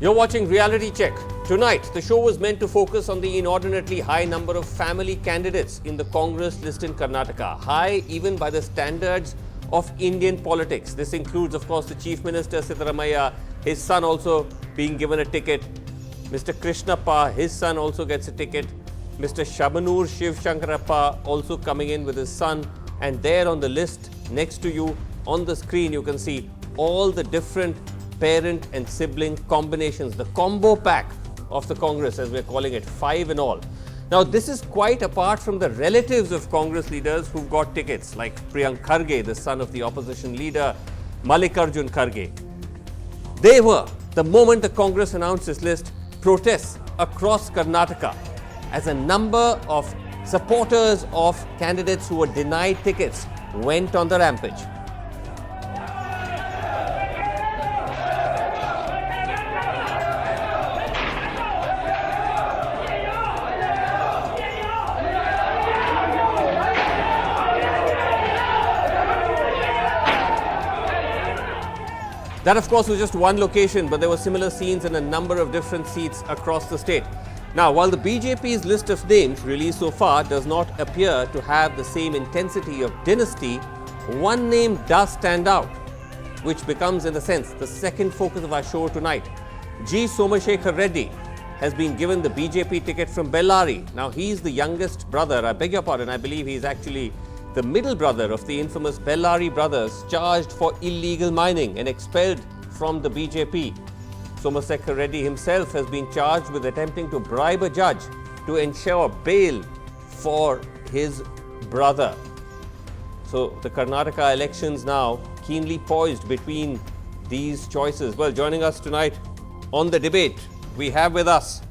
You're watching Reality Check. Tonight, the show was meant to focus on the inordinately high number of family candidates in the Congress list in Karnataka. High even by the standards of Indian politics. This includes, of course, the Chief Minister Siddaramaiah, his son also being given a ticket. Mr. Krishnappa, his son also gets a ticket. Mr. Shabanur Shiv Shankarappa also coming in with his son. And there on the list next to you on the screen, you can see all the different parent and sibling combinations, the combo pack of the Congress, as we're calling it, 5 in all. Now, this is quite apart from the relatives of Congress leaders who've got tickets, like Priyank Kharge, the son of the opposition leader, Mallikarjun Kharge. They were, the moment the Congress announced this list, protests across Karnataka as a number of supporters of candidates who were denied tickets went on the rampage. That, of course, was just one location, but there were similar scenes in a number of different seats across the state. Now, while the BJP's list of names released so far does not appear to have the same intensity of dynasty, one name does stand out, which becomes, in a sense, the second focus of our show tonight. Somasekhera Reddy has been given the BJP ticket from Bellary. Now, he's the youngest brother, I beg your pardon, I believe he's actually the middle brother of the infamous Bellary brothers, charged for illegal mining and expelled from the BJP. Somasekhera Reddy himself has been charged with attempting to bribe a judge to ensure bail for his brother. So the Karnataka elections now keenly poised between these choices. Well, joining us tonight on the debate, we have with us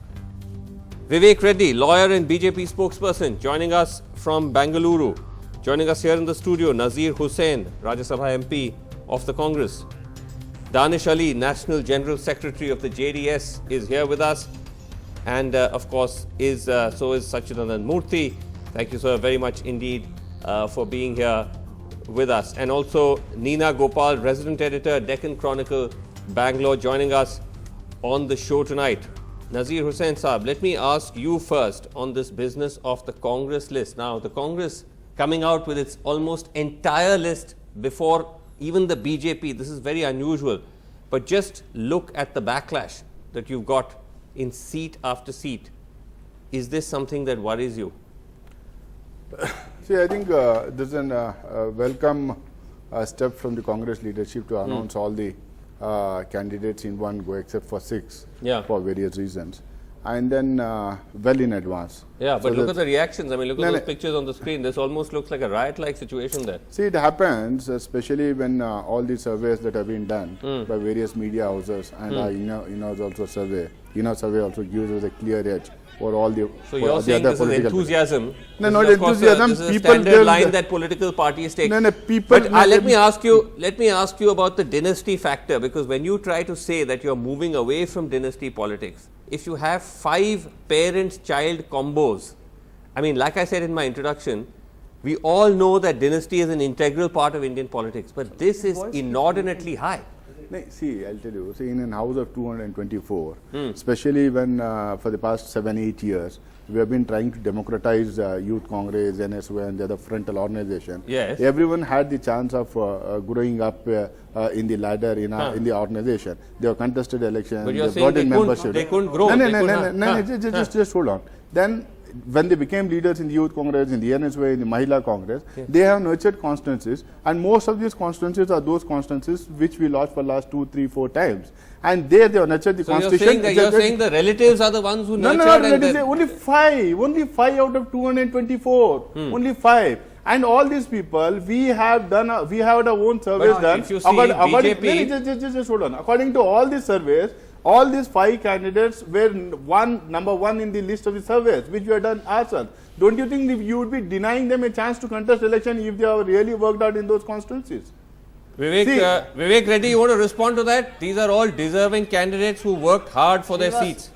Vivek Reddy, lawyer and BJP spokesperson, joining us from Bengaluru. Joining us here in the studio, Nazir Hussain, Rajya Sabha MP of the Congress. Danish Ali, National General Secretary of the JDS, is here with us. And of course, so is Sachidanand Murthy. Thank you, sir, very much indeed for being here with us. And also Neena Gopal, Resident Editor, Deccan Chronicle, Bangalore, joining us on the show tonight. Nazir Hussain Saab, let me ask you first on this business of the Congress list. Now, the Congress coming out with its almost entire list before even the BJP. This is very unusual. But just look at the backlash that you've got in seat after seat. Is this something that worries you? See, I think this is a welcome step from the Congress leadership to announce all the candidates in one go, except for 6 for various reasons. And then well in advance. Yeah, but so look at the reactions. I mean, look at those pictures on the screen. This almost looks like a riot-like situation there. See, it happens, especially when all the surveys that have been done by various media houses and INA's also survey. INA survey also gives us a clear edge for all the. So you're saying this is enthusiasm? No, not enthusiasm. This is a standard line that political parties take. No, people. But let me ask you about the dynasty factor, because when you try to say that you're moving away from dynasty politics, if you have 5 parent-child combos, I mean, like I said in my introduction, we all know that dynasty is an integral part of Indian politics, but this is inordinately high. See, I'll tell you, see, in a house of 224, especially when for the past 7-8 years, we have been trying to democratize Youth Congress, NSW and the other frontal organization. Yes. Everyone had the chance of growing up in the ladder in the organization. They were contested elections. But you're saying they couldn't grow. No, just hold on. Then when they became leaders in the Youth Congress, in the NSW, in the Mahila Congress, they have nurtured constituencies, and most of these constituencies are those constituencies which we lost for last 2, 3, 4 times. And there they have nurtured the constitution. You're saying the relatives are the ones who nurtured? No, only 5 out of 224, only 5. And all these people, we have our own surveys done. If you see BJP, just hold on. According to all these surveys, all these 5 candidates were number one in the list of the surveys, which we have done ourselves. Don't you think you would be denying them a chance to contest election if they have really worked out in those constituencies? Vivek Reddy, you want to respond to that? These are all deserving candidates who worked hard for their seats.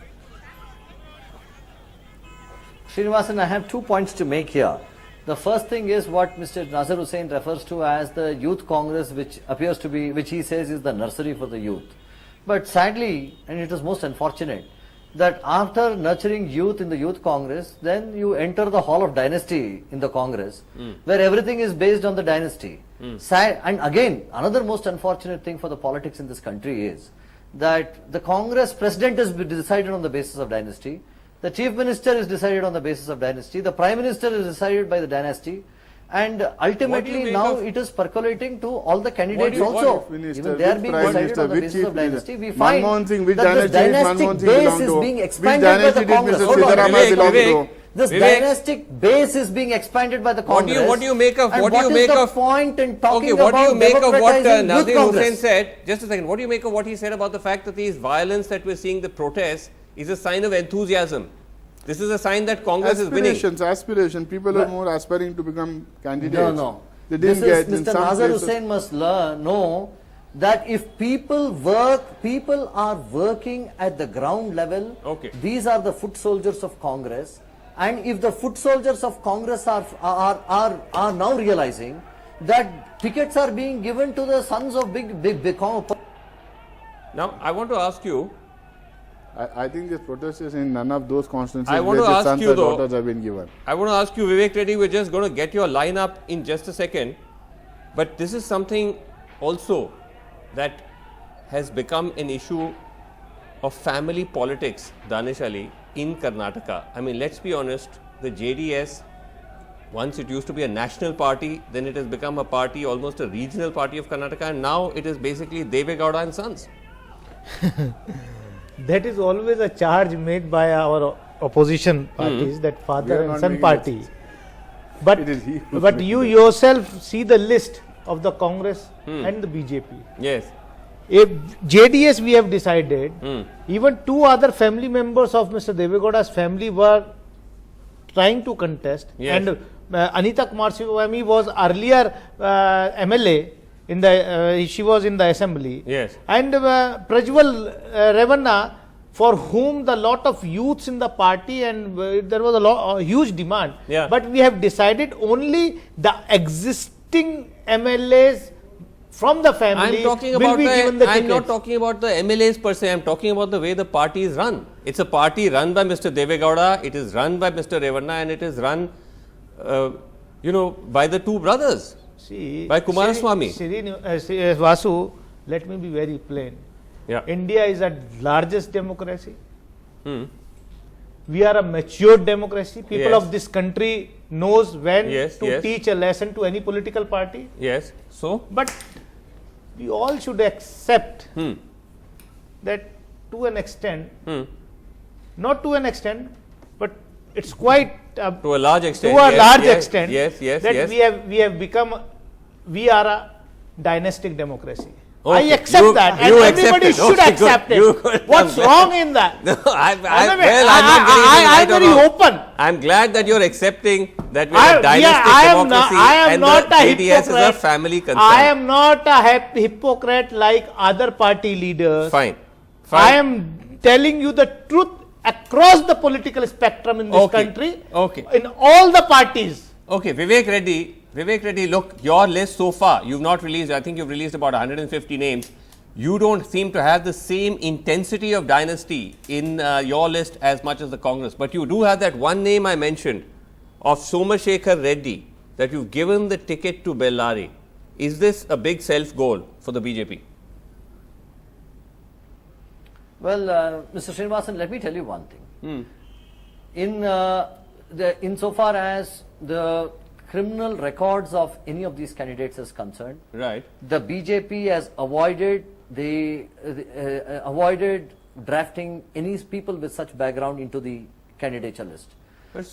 Srinivasan, I have 2 points to make here. The first thing is what Mr. Nazir Hussain refers to as the Youth Congress, which appears to be, which he says is the nursery for the youth. But sadly, and it is most unfortunate, that after nurturing youth in the Youth Congress, then you enter the hall of dynasty in the Congress, where everything is based on the dynasty. And again, another most unfortunate thing for the politics in this country is that the Congress president is decided on the basis of dynasty, the chief minister is decided on the basis of dynasty, the prime minister is decided by the dynasty, and ultimately now it is percolating to all the candidates also. Even they are being decided on the basis of dynasty. We find that this dynastic base is being expanded by the Congress. This dynastic base is being expanded by the Congress. What do you make of what the point in talking about what do you make of what Nazir Hussain Hussain said? Just a second. What do you make of what he said about the fact that these violence that we're seeing, the protests, is a sign of enthusiasm? This is a sign that Congress is winning. Aspiration. People are more aspiring to become candidates. No. They didn't get Mr. Nazir Hussain must know that if people are working at the ground level, these are the foot soldiers of Congress. And if the foot soldiers of Congress are now realizing that tickets are being given to the sons of big. Now, I want to ask you. I think this protest is in none of those constituencies where the sons and daughters have been given. I want to ask you, Vivek Reddy, we're just going to get your line up in just a second. But this is something also that has become an issue of family politics, Danish Ali, in Karnataka. I mean, let's be honest, the JDS, once it used to be a national party, then it has become a party, almost a regional party of Karnataka, and now it is basically Deve Gowda and Sons. That is always a charge made by our opposition parties, that father and son party. But you yourself see the list of the Congress and the BJP. Yes. If JDS we have decided, even two other family members of Mr. Deve Gowda's family were trying to contest. Yes. And Anita Kumaraswamy was earlier MLA. She was in the assembly. Yes. And Prajwal Revanna, for whom the lot of youths in the party and there was a huge demand. Yeah. But we have decided only the existing MLAs from the family will be given the tickets. I'm not talking about the MLAs per se. I'm talking about the way the party is run. It's a party run by Mr. Deve Gowda. It is run by Mr. Revanna, and it is run, by the two brothers. By Kumaraswamy. Vasu, let me be very plain. Yeah. India is the largest democracy. We are a matured democracy. People of this country knows when to teach a lesson to any political party. Yes. So? But we all should accept that to an extent, not to an extent, but it's quite to a large extent. To a large extent. That we have become. We are a dynastic democracy. I accept that, and everybody should accept it. What's wrong in that? No, I'm not getting very open. I'm glad that you're accepting that we are a dynastic democracy and the JDS is a family concern. I am not a hypocrite like other party leaders. Fine. I am telling you the truth across the political spectrum in this country. In all the parties. Okay, Vivek Reddy, look, your list so far, you've not released, I think you've released about 150 names. You don't seem to have the same intensity of dynasty in your list as much as the Congress. But you do have that one name I mentioned of Somasekhera Reddy, that you've given the ticket to Bellary. Is this a big self-goal for the BJP? Well, Mr. Srinivasan, let me tell you one thing. Insofar as the criminal records of any of these candidates is concerned, right, the BJP has avoided drafting any people with such background into the candidature list. But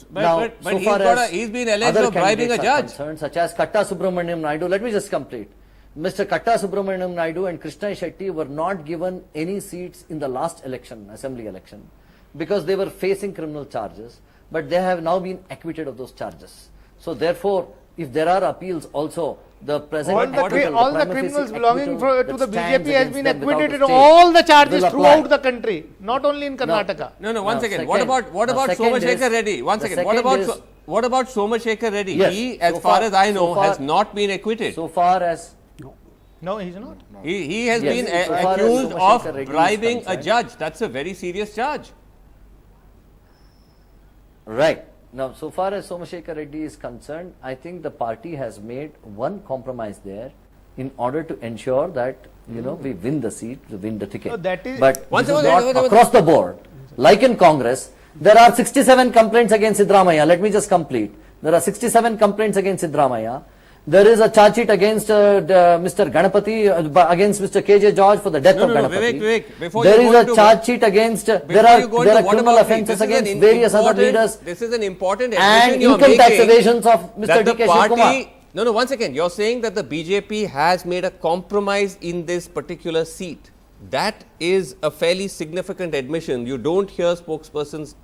he's been alleged of bribing a judge. Such as Katta Subramaniam Naidu, let me just complete. Mr. Katta Subramaniam Naidu and Krishna Shetty were not given any seats in the last election, assembly election, because they were facing criminal charges, but they have now been acquitted of those charges. So therefore, if there are appeals also, the present all the criminals belonging to the BJP has been acquitted of all the charges throughout the country, not only in Karnataka. No, one second. What about Somasekhera Reddy? One second. What about Somasekhera Reddy? He, as far as I know, has not been acquitted. So far as No, he's not. He has Yes, been so far as accused Somasekhera of Reddy is bribing a concerned. judge. That's a very serious charge. Right. Now, so far as Somasekhera Reddy is concerned, I think the party has made one compromise there in order to ensure that, you know, we win the seat, we win the ticket. No, that is- But One this is second, not across the board. Like in Congress, there are 67 complaints against Sidramaya. Let me just complete. There are 67 complaints against Sidramaya. There is a charge sheet against Mr. Ganapati, against Mr. KJ George for the death of Ganapati. Vivek, before There you is go a into charge sheet against, there before are you go into what criminal about me? offences This is an against various other important- leaders This is an important and admission you're income tax making evasions of Mr. that the DK Shiv Kumar. party. No, one second. You're saying that the BJP has made a compromise in this particular seat. That is a fairly significant admission. You don't hear spokespersons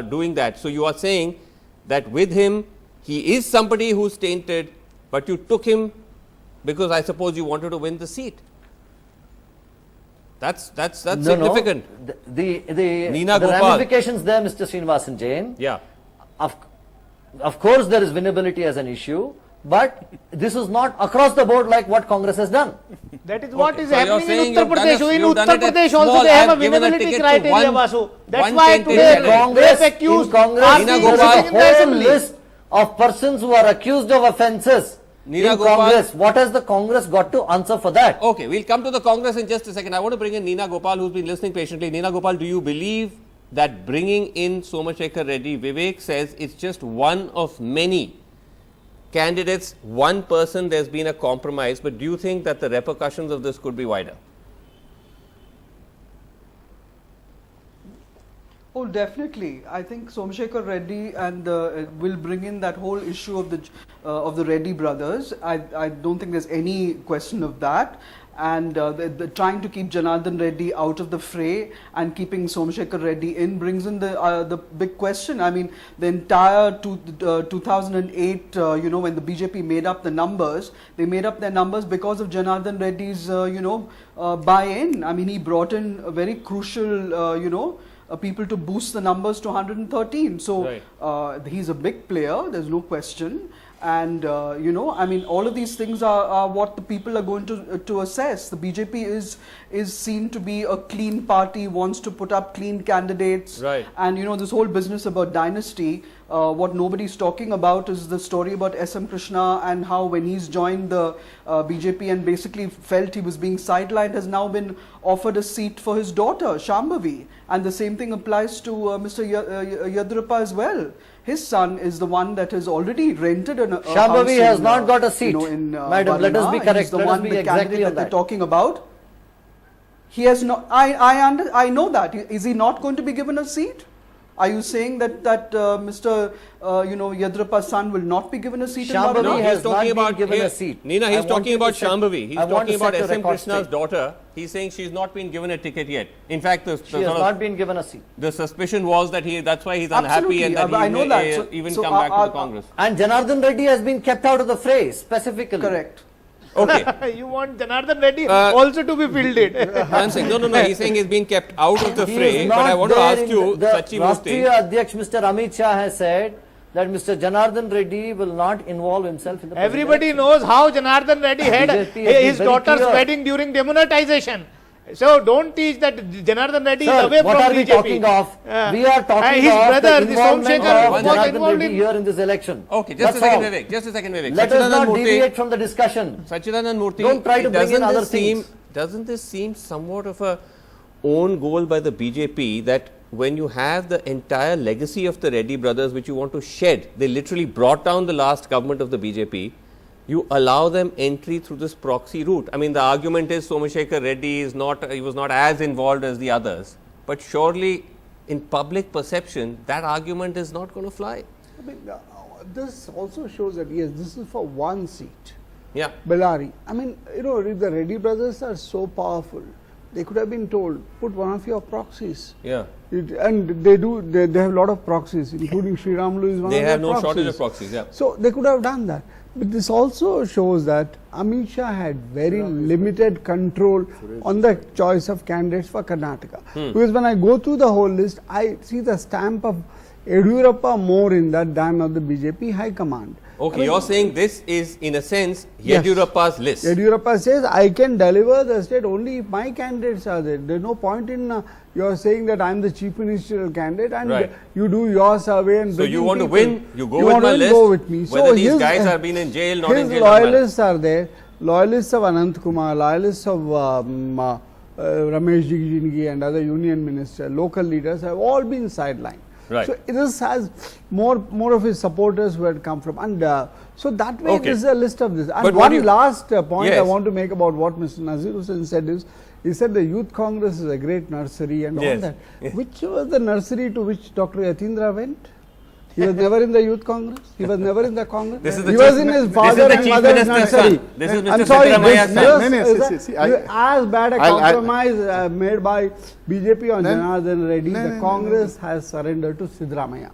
doing that. So you are saying that with him, he is somebody who's tainted, but you took him because I suppose you wanted to win the seat. That's significant. No. The Nina Gopal. ramifications there, Mr. Srinivasan Jain. Yeah. Of course, there is winnability as an issue, but this is not across the board like what Congress has done. That is what is So you're happening saying in Uttar you've done Pradesh. it- In you've done Uttar it at Pradesh also small. they have a I've given a winnability ticket to criteria, one- Vasu. That's one why tainted today candidate. they Congress, have accused in Congress, Nina there is Gopal. a in the whole assembly. list of persons who are accused of offences Nina in Gopal. Congress. What has the Congress got to answer for that? Okay, we'll come to the Congress in just a second. I want to bring in Nina Gopal, who's been listening patiently. Nina Gopal, do you believe that bringing in Somasekhera Reddy, Vivek says it's just one of many candidates, one person, there's been a compromise, but do you think that the repercussions of this could be wider? Oh, definitely. I think Somasekhera Reddy and will bring in that whole issue of the Reddy brothers. I don't think there's any question of that. And the trying to keep Janardhan Reddy out of the fray and keeping Somasekhera Reddy in brings in the big question. I mean, the entire 2008, you know, when the BJP made up the numbers, they made up their numbers because of Janardhan Reddy's, buy-in. I mean, he brought in a very crucial, people to boost the numbers to 113. So Right. he's a big player, there's no question. And, I mean, all of these things are what the people are going to assess. The BJP is seen to be a clean party, wants to put up clean candidates. Right. And, this whole business about dynasty, what nobody's talking about is the story about SM Krishna and how when he's joined the BJP and basically felt he was being sidelined, has now been offered a seat for his daughter, Shambhavi. And the same thing applies to Mr. Yadurappa as well. His son is the one that has already rented a house. Shambhavi has not got a seat. Madam, let us be Varna. correct. He's the Let us one, be the exactly candidate on that they're that. talking about. He has not. I know that. Is he not going to be given a seat? Are you saying that Mr. Yadurappa's son will not be given a seat in Shambhavi Varna? No, has he's talking not been about given here- a seat. Nina, I he's want talking you to about set- Shambhavi. He's I want talking to about set the SM record Krishna's straight. daughter. He's saying she's not been given a ticket yet. In fact, She has not been given a seat. the suspicion was that that's why he's unhappy Absolutely. and that I he know may that. So- even so come back to the are- Congress. And Janardhan Reddy has been kept out of the fray specifically. Correct. Okay. You want Janardhan Reddy also to be fielded. I'm saying, no. He's saying he's been kept out of the He fray. is But I not want to there ask in you, the Sachi Murthy. Rashtriya Adhyaksh Mr. Amit Shah has said that Mr. Janardhan Reddy will not involve himself in the Everybody presidential. knows how Janardhan Reddy had BJP has been his very daughter's clear. wedding during demonetization. So don't teach that Janardhan Reddy is Sir, away what from are we BJP. talking of? We are talking his of brother, the the involvement Somasekhera, of was Janardhan involved Reddy in- here in this election. Okay, just That's a second, all. Vivek. Just a second, Vivek. Let us Sachidanand not Murthy. deviate from the discussion. Sachidanand Murthy, Don't try to bring in doesn't other this seem- things. Doesn't this seem somewhat of a own goal by the BJP that when you have the entire legacy of the Reddy brothers which you want to shed, they literally brought down the last government of the BJP, you allow them entry through this proxy route. I mean, the argument is Somasekhera Reddy he was not as involved as the others, but surely in public perception, that argument is not going to fly. I mean, this also shows that yes, this is for one seat. Yeah. Bellary. I mean, if the Reddy brothers are so powerful, they could have been told, put one of your proxies. Yeah. And they have a lot of proxies, including Sri Ramlu is one They of their have no proxies. shortage of proxies. Yeah. So they could have done that. But this also shows that Amit Shah had very limited control on the choice of candidates for Karnataka. Because when I go through the whole list, I see the stamp of Yediyurappa more in that than of the BJP High Command. Okay, you're saying this is in a sense Yediyurappa's list. Yediyurappa says, I can deliver the state only if my candidates are there. There's no point in you're saying that I'm the chief ministerial candidate and you do your survey and so you want people. to win, you go you with my list, go with me. whether so these his, guys have been in jail, not in jail. His loyalists are there, loyalists of Anant Kumar, loyalists of Ramesh Jigijingi and other union ministers, local leaders have all been sidelined. Right. So this has more of his supporters who had come from, and so that way this is a list of this. And but one last point yes. I want to make about what Mr. Nazir Hussain said is, he said the Youth Congress is a great nursery and yes. all that. Yes. Which was the nursery to which Dr. Yatindra went? He was never in the Youth Congress. He was never in the Congress. He was in his father and mother's nursery. This is Mr. I'm sorry, this as bad a compromise made by BJP on Janardhan Reddy. The Congress has surrendered to Siddaramaiah.